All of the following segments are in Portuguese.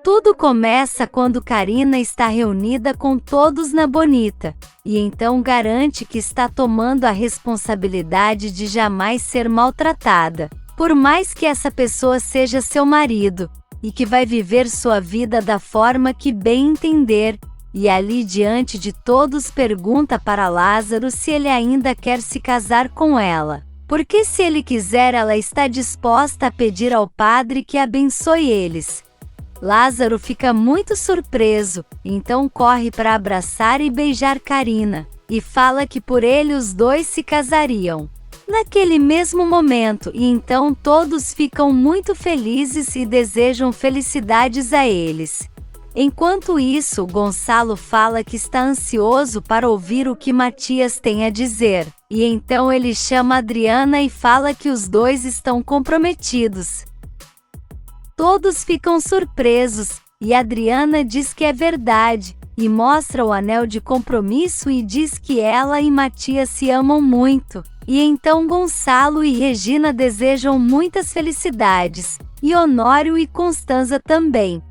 Tudo começa quando Karina está reunida com todos na Bonita, e então garante que está tomando a responsabilidade de jamais ser maltratada, por mais que essa pessoa seja seu marido, e que vai viver sua vida da forma que bem entender, e ali diante de todos pergunta para Lázaro se ele ainda quer se casar com ela, porque se ele quiser ela está disposta a pedir ao padre que abençoe eles. Lázaro fica muito surpreso, então corre para abraçar e beijar Karina, e fala que por ele os dois se casariam naquele mesmo momento, e então todos ficam muito felizes e desejam felicidades a eles. Enquanto isso, Gonçalo fala que está ansioso para ouvir o que Matias tem a dizer, e então ele chama Adriana e fala que os dois estão comprometidos. Todos ficam surpresos, e Adriana diz que é verdade, e mostra o anel de compromisso e diz que ela e Matias se amam muito. E então Gonçalo e Regina desejam muitas felicidades, e Honório e Constanza também.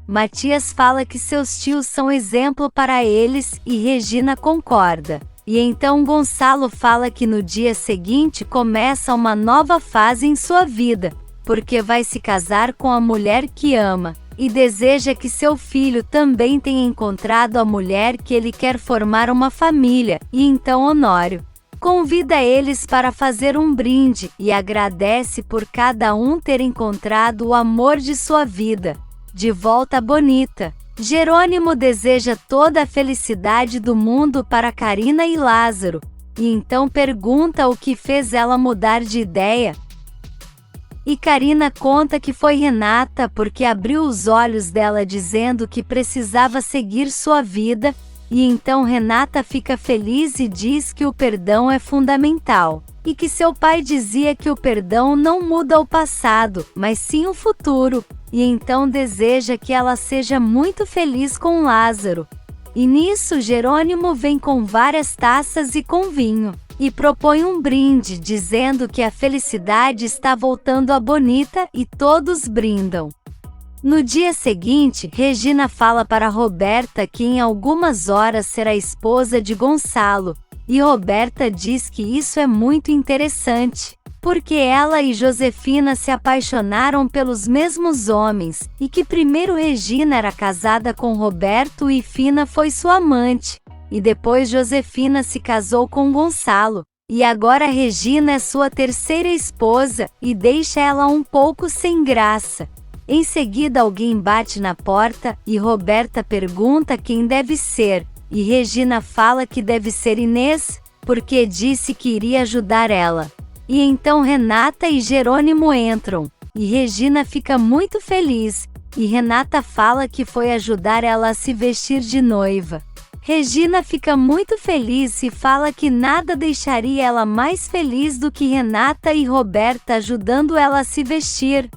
Matias fala que seus tios são exemplo para eles, e Regina concorda. E então Gonçalo fala que no dia seguinte começa uma nova fase em sua vida, porque vai se casar com a mulher que ama, e deseja que seu filho também tenha encontrado a mulher que ele quer formar uma família, e então Honório convida eles para fazer um brinde, e agradece por cada um ter encontrado o amor de sua vida. De volta à Bonita, Jerônimo deseja toda a felicidade do mundo para Karina e Lázaro, e então pergunta o que fez ela mudar de ideia. E Karina conta que foi Renata porque abriu os olhos dela dizendo que precisava seguir sua vida, e então Renata fica feliz e diz que o perdão é fundamental, e que seu pai dizia que o perdão não muda o passado, mas sim o futuro, e então deseja que ela seja muito feliz com Lázaro. E nisso Jerônimo vem com várias taças e com vinho, e propõe um brinde dizendo que a felicidade está voltando à Bonita, e todos brindam. No dia seguinte, Regina fala para Roberta que em algumas horas será esposa de Gonçalo, e Roberta diz que isso é muito interessante, porque ela e Josefina se apaixonaram pelos mesmos homens, e que primeiro Regina era casada com Roberto e Fina foi sua amante, e depois Josefina se casou com Gonçalo, e agora Regina é sua terceira esposa, e deixa ela um pouco sem graça. Em seguida alguém bate na porta, e Roberta pergunta quem deve ser, e Regina fala que deve ser Inês, porque disse que iria ajudar ela. E então Renata e Jerônimo entram, e Regina fica muito feliz, e Renata fala que foi ajudar ela a se vestir de noiva. Regina fica muito feliz e fala que nada deixaria ela mais feliz do que Renata e Roberta ajudando ela a se vestir.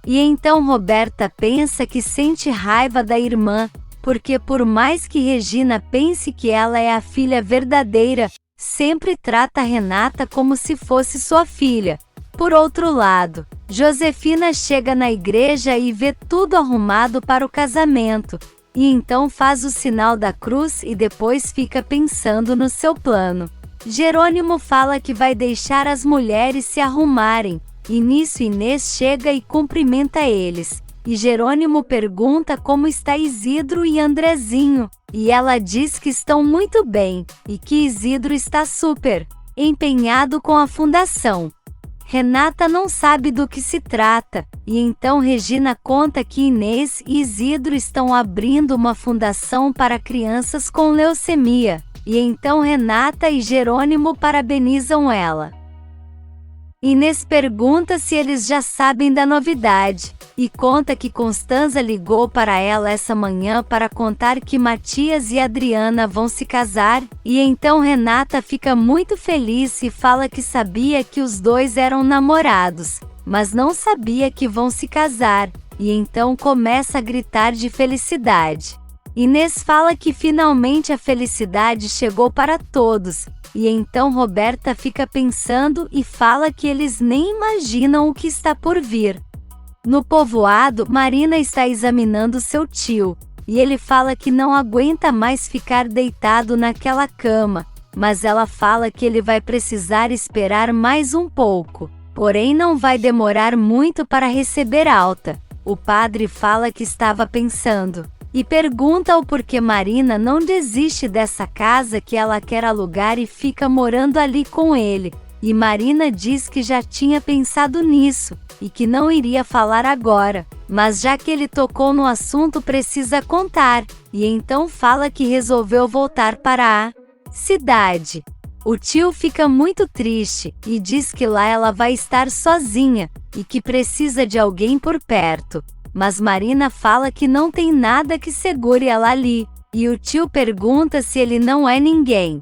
E então Roberta pensa que sente raiva da irmã, porque por mais que Regina pense que ela é a filha verdadeira, sempre trata Renata como se fosse sua filha. Por outro lado, Josefina chega na igreja e vê tudo arrumado para o casamento, e então faz o sinal da cruz e depois fica pensando no seu plano. Jerônimo fala que vai deixar as mulheres se arrumarem, e nisso Inês chega e cumprimenta eles, e Jerônimo pergunta como está Isidro e Andrezinho, e ela diz que estão muito bem, e que Isidro está super empenhado com a fundação. Renata não sabe do que se trata, e então Regina conta que Inês e Isidro estão abrindo uma fundação para crianças com leucemia, e então Renata e Jerônimo parabenizam ela. Inês pergunta se eles já sabem da novidade, e conta que Constanza ligou para ela essa manhã para contar que Matias e Adriana vão se casar, e então Renata fica muito feliz e fala que sabia que os dois eram namorados, mas não sabia que vão se casar, e então começa a gritar de felicidade. Inês fala que finalmente a felicidade chegou para todos, e então Roberta fica pensando e fala que eles nem imaginam o que está por vir. No povoado, Marina está examinando seu tio, e ele fala que não aguenta mais ficar deitado naquela cama, mas ela fala que ele vai precisar esperar mais um pouco, porém não vai demorar muito para receber alta. O padre fala que estava pensando, e pergunta o porquê Marina não desiste dessa casa que ela quer alugar e fica morando ali com ele. E Marina diz que já tinha pensado nisso, e que não iria falar agora, mas já que ele tocou no assunto precisa contar, e então fala que resolveu voltar para a cidade. O tio fica muito triste, e diz que lá ela vai estar sozinha, e que precisa de alguém por perto, mas Marina fala que não tem nada que segure ela ali, e o tio pergunta se ele não é ninguém.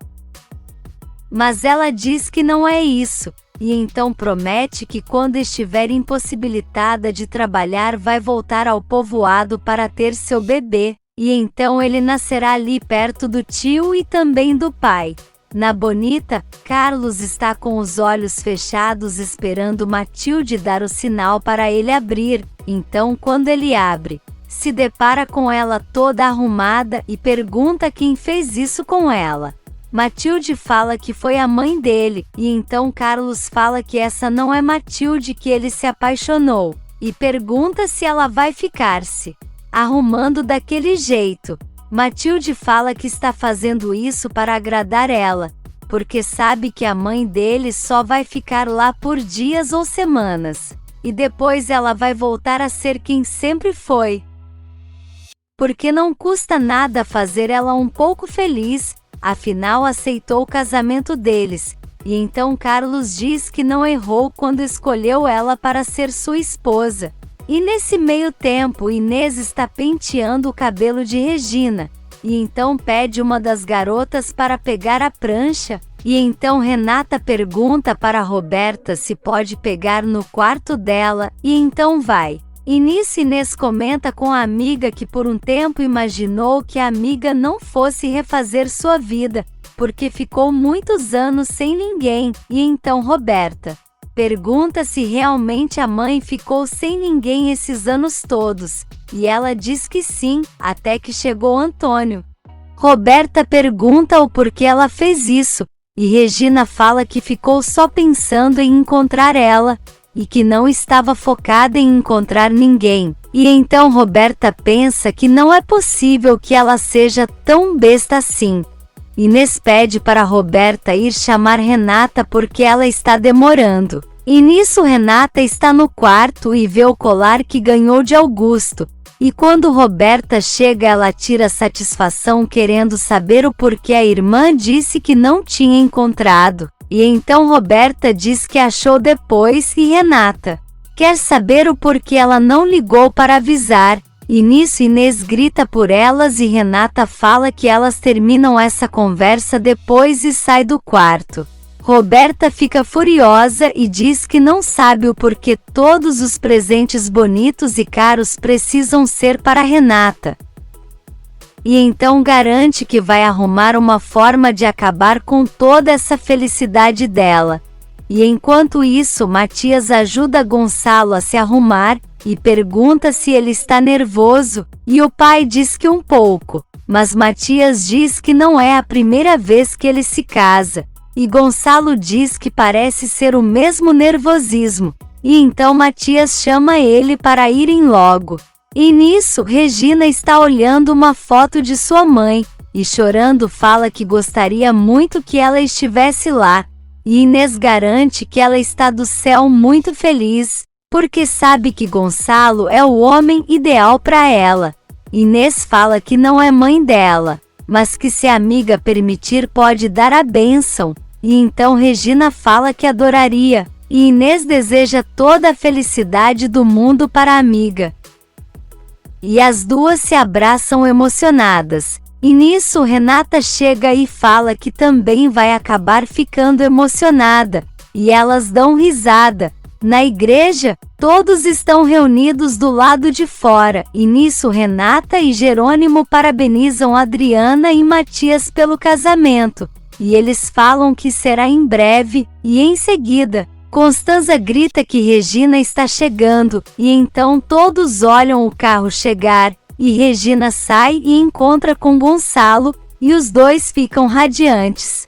Mas ela diz que não é isso, e então promete que quando estiver impossibilitada de trabalhar vai voltar ao povoado para ter seu bebê, e então ele nascerá ali perto do tio e também do pai. Na Bonita, Carlos está com os olhos fechados esperando Matilde dar o sinal para ele abrir, então quando ele abre, se depara com ela toda arrumada e pergunta quem fez isso com ela. Matilde fala que foi a mãe dele, e então Carlos fala que essa não é Matilde que ele se apaixonou, e pergunta se ela vai ficar-se arrumando daquele jeito. Matilde fala que está fazendo isso para agradar ela, porque sabe que a mãe dele só vai ficar lá por dias ou semanas, e depois ela vai voltar a ser quem sempre foi. Porque não custa nada fazer ela um pouco feliz. Afinal aceitou o casamento deles, e então Carlos diz que não errou quando escolheu ela para ser sua esposa. E nesse meio tempo Inês está penteando o cabelo de Regina, e então pede uma das garotas para pegar a prancha, e então Renata pergunta para Roberta se pode pegar no quarto dela, e então vai. E nisso Inês comenta com a amiga que por um tempo imaginou que a amiga não fosse refazer sua vida, porque ficou muitos anos sem ninguém, e então Roberta pergunta se realmente a mãe ficou sem ninguém esses anos todos, e ela diz que sim, até que chegou Antônio. Roberta pergunta o porquê ela fez isso, e Regina fala que ficou só pensando em encontrar ela, e que não estava focada em encontrar ninguém. E então Roberta pensa que não é possível que ela seja tão besta assim. Inês pede para Roberta ir chamar Renata porque ela está demorando. E nisso Renata está no quarto e vê o colar que ganhou de Augusto. E quando Roberta chega ela tira satisfação querendo saber o porquê a irmã disse que não tinha encontrado. E então Roberta diz que achou depois e Renata quer saber o porquê ela não ligou para avisar. E nisso Inês grita por elas e Renata fala que elas terminam essa conversa depois e sai do quarto. Roberta fica furiosa e diz que não sabe o porquê todos os presentes bonitos e caros precisam ser para Renata. E então garante que vai arrumar uma forma de acabar com toda essa felicidade dela. E enquanto isso Matias ajuda Gonçalo a se arrumar, e pergunta se ele está nervoso, e o pai diz que um pouco, mas Matias diz que não é a primeira vez que ele se casa, e Gonçalo diz que parece ser o mesmo nervosismo, e então Matias chama ele para irem logo. E nisso, Regina está olhando uma foto de sua mãe, e chorando fala que gostaria muito que ela estivesse lá, e Inês garante que ela está do céu muito feliz, porque sabe que Gonçalo é o homem ideal para ela. Inês fala que não é mãe dela, mas que se a amiga permitir pode dar a bênção, e então Regina fala que adoraria, e Inês deseja toda a felicidade do mundo para a amiga. E as duas se abraçam emocionadas. E nisso Renata chega e fala que também vai acabar ficando emocionada. E elas dão risada. Na igreja, todos estão reunidos do lado de fora. E nisso Renata e Jerônimo parabenizam Adriana e Matias pelo casamento. E eles falam que será em breve. E em seguida, Constanza grita que Regina está chegando, e então todos olham o carro chegar, e Regina sai e encontra com Gonçalo, e os dois ficam radiantes.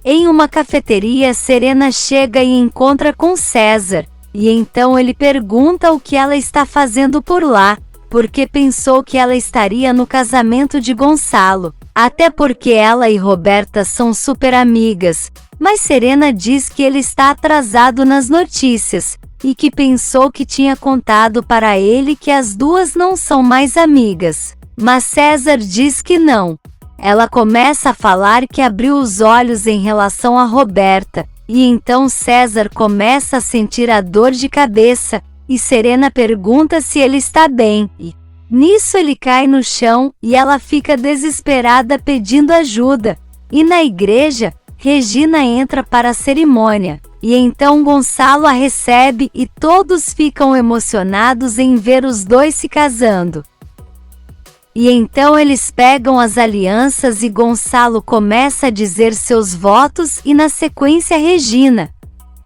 Em uma cafeteria, Serena chega e encontra com César, e então ele pergunta o que ela está fazendo por lá, porque pensou que ela estaria no casamento de Gonçalo, até porque ela e Roberta são super amigas, mas Serena diz que ele está atrasado nas notícias, e que pensou que tinha contado para ele que as duas não são mais amigas. Mas César diz que não. Ela começa a falar que abriu os olhos em relação a Roberta, e então César começa a sentir a dor de cabeça, e Serena pergunta se ele está bem, e nisso ele cai no chão, e ela fica desesperada pedindo ajuda. E na igreja, Regina entra para a cerimônia, e então Gonçalo a recebe e todos ficam emocionados em ver os dois se casando. E então eles pegam as alianças e Gonçalo começa a dizer seus votos e na sequência Regina.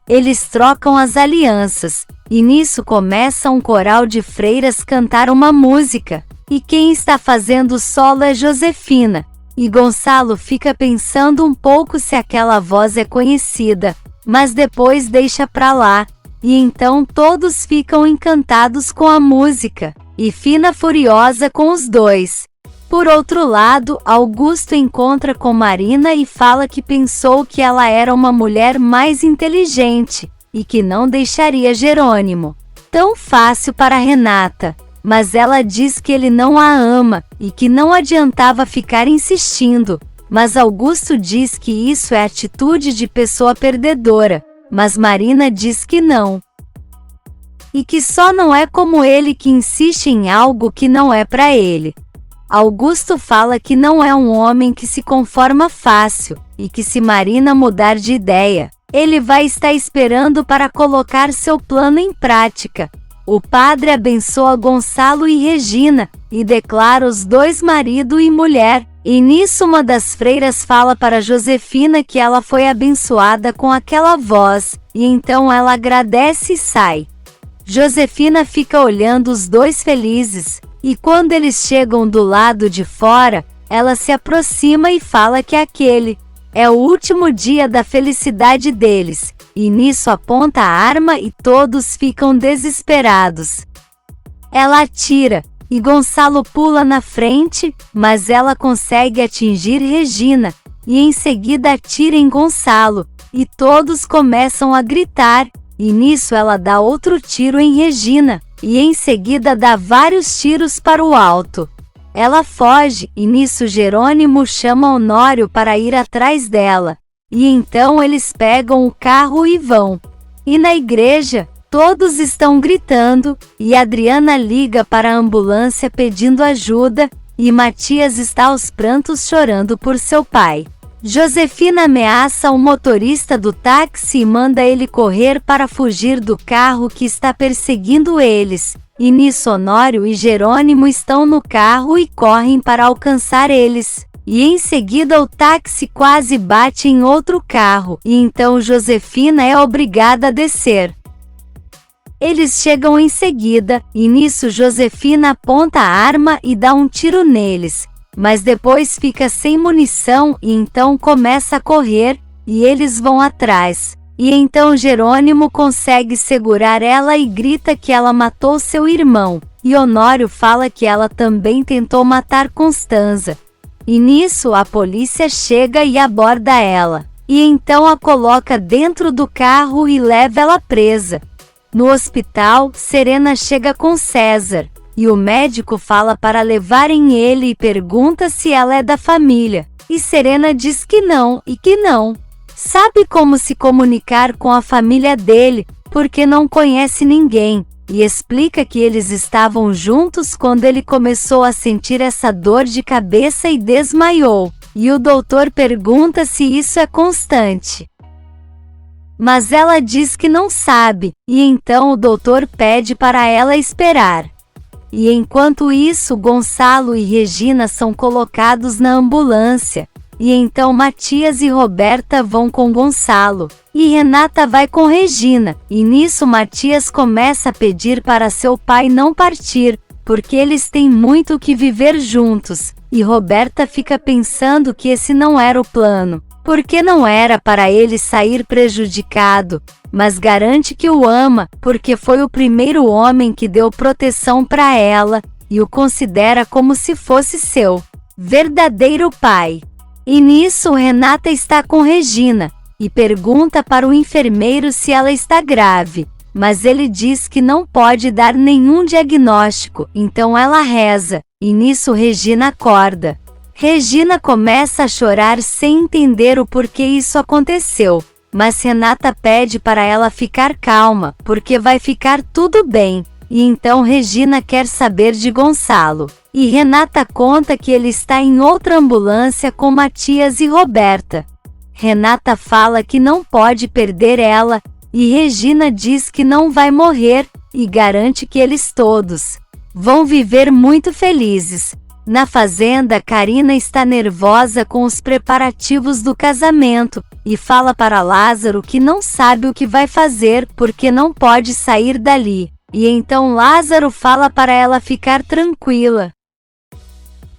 Eles trocam as alianças, e nisso começa um coral de freiras cantar uma música, e quem está fazendo o solo é Josefina. E Gonçalo fica pensando um pouco se aquela voz é conhecida, mas depois deixa pra lá, e então todos ficam encantados com a música, e Fina furiosa com os dois. Por outro lado, Augusto encontra com Marina e fala que pensou que ela era uma mulher mais inteligente, e que não deixaria Jerônimo tão fácil para Renata. Mas ela diz que ele não a ama, e que não adiantava ficar insistindo, mas Augusto diz que isso é atitude de pessoa perdedora, mas Marina diz que não. E que só não é como ele que insiste em algo que não é para ele. Augusto fala que não é um homem que se conforma fácil, e que se Marina mudar de ideia, ele vai estar esperando para colocar seu plano em prática. O padre abençoa Gonçalo e Regina, e declara os dois marido e mulher, e nisso uma das freiras fala para Josefina que ela foi abençoada com aquela voz, e então ela agradece e sai. Josefina fica olhando os dois felizes, e quando eles chegam do lado de fora, ela se aproxima e fala que aquele é o último dia da felicidade deles, e nisso aponta a arma e todos ficam desesperados. Ela atira, e Gonçalo pula na frente, mas ela consegue atingir Regina, e em seguida atira em Gonçalo, e todos começam a gritar, e nisso ela dá outro tiro em Regina, e em seguida dá vários tiros para o alto. Ela foge, e nisso Jerônimo chama Honório para ir atrás dela, e então eles pegam o carro e vão. E na igreja, todos estão gritando, e Adriana liga para a ambulância pedindo ajuda, e Matias está aos prantos chorando por seu pai. Josefina ameaça o motorista do táxi e manda ele correr para fugir do carro que está perseguindo eles, e nisso Honório e Jerônimo estão no carro e correm para alcançar eles. E em seguida o táxi quase bate em outro carro, e então Josefina é obrigada a descer. Eles chegam em seguida, e nisso Josefina aponta a arma e dá um tiro neles, mas depois fica sem munição e então começa a correr, e eles vão atrás. E então Jerônimo consegue segurar ela e grita que ela matou seu irmão, e Honório fala que ela também tentou matar Constanza. E nisso a polícia chega e aborda ela, e então a coloca dentro do carro e leva ela presa. No hospital, Serena chega com César, e o médico fala para levarem ele e pergunta se ela é da família, e Serena diz que não, e que não sabe como se comunicar com a família dele, porque não conhece ninguém, e explica que eles estavam juntos quando ele começou a sentir essa dor de cabeça e desmaiou, e o doutor pergunta se isso é constante. Mas ela diz que não sabe, e então o doutor pede para ela esperar. E enquanto isso, Gonçalo e Regina são colocados na ambulância, E então Matias e Roberta vão com Gonçalo, e Renata vai com Regina, e nisso Matias começa a pedir para seu pai não partir, porque eles têm muito o que viver juntos, e Roberta fica pensando que esse não era o plano, porque não era para ele sair prejudicado, mas garante que o ama, porque foi o primeiro homem que deu proteção para ela, e o considera como se fosse seu verdadeiro pai. E nisso Renata está com Regina, e pergunta para o enfermeiro se ela está grave, mas ele diz que não pode dar nenhum diagnóstico, então ela reza, e nisso Regina acorda. Regina começa a chorar sem entender o porquê isso aconteceu, mas Renata pede para ela ficar calma, porque vai ficar tudo bem, e então Regina quer saber de Gonçalo. E Renata conta que ele está em outra ambulância com Matias e Roberta. Renata fala que não pode perder ela, e Regina diz que não vai morrer, e garante que eles todos vão viver muito felizes. Na fazenda, Karina está nervosa com os preparativos do casamento, e fala para Lázaro que não sabe o que vai fazer porque não pode sair dali. E então Lázaro fala para ela ficar tranquila,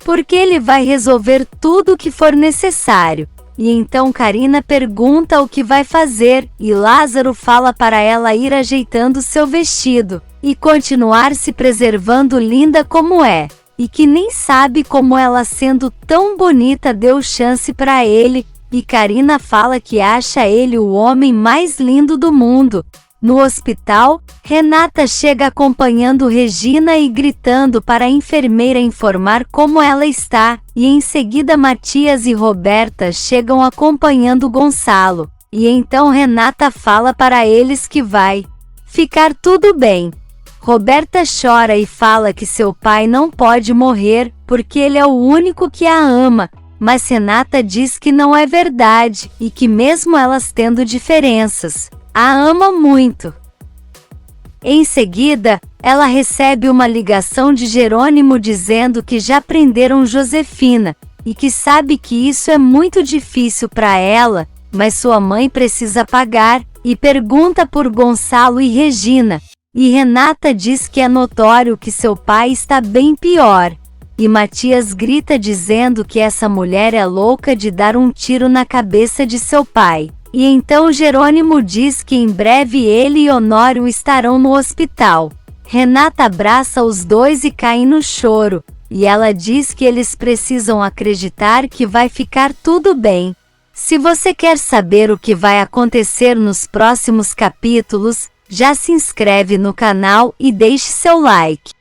porque ele vai resolver tudo o que for necessário. E então Karina pergunta o que vai fazer, e Lázaro fala para ela ir ajeitando seu vestido, e continuar se preservando linda como é, e que nem sabe como ela sendo tão bonita deu chance para ele, e Karina fala que acha ele o homem mais lindo do mundo. No hospital, Renata chega acompanhando Regina e gritando para a enfermeira informar como ela está, e em seguida Matias e Roberta chegam acompanhando Gonçalo, e então Renata fala para eles que vai ficar tudo bem. Roberta chora e fala que seu pai não pode morrer, porque ele é o único que a ama, mas Renata diz que não é verdade, e que mesmo elas tendo diferenças, a ama muito. Em seguida, ela recebe uma ligação de Jerônimo dizendo que já prenderam Josefina, e que sabe que isso é muito difícil para ela, mas sua mãe precisa pagar, e pergunta por Gonçalo e Regina, e Renata diz que é notório que seu pai está bem pior. E Matias grita dizendo que essa mulher é louca de dar um tiro na cabeça de seu pai. E então Jerônimo diz que em breve ele e Honório estarão no hospital. Renata abraça os dois e cai no choro, e ela diz que eles precisam acreditar que vai ficar tudo bem. Se você quer saber o que vai acontecer nos próximos capítulos, já se inscreve no canal e deixe seu like.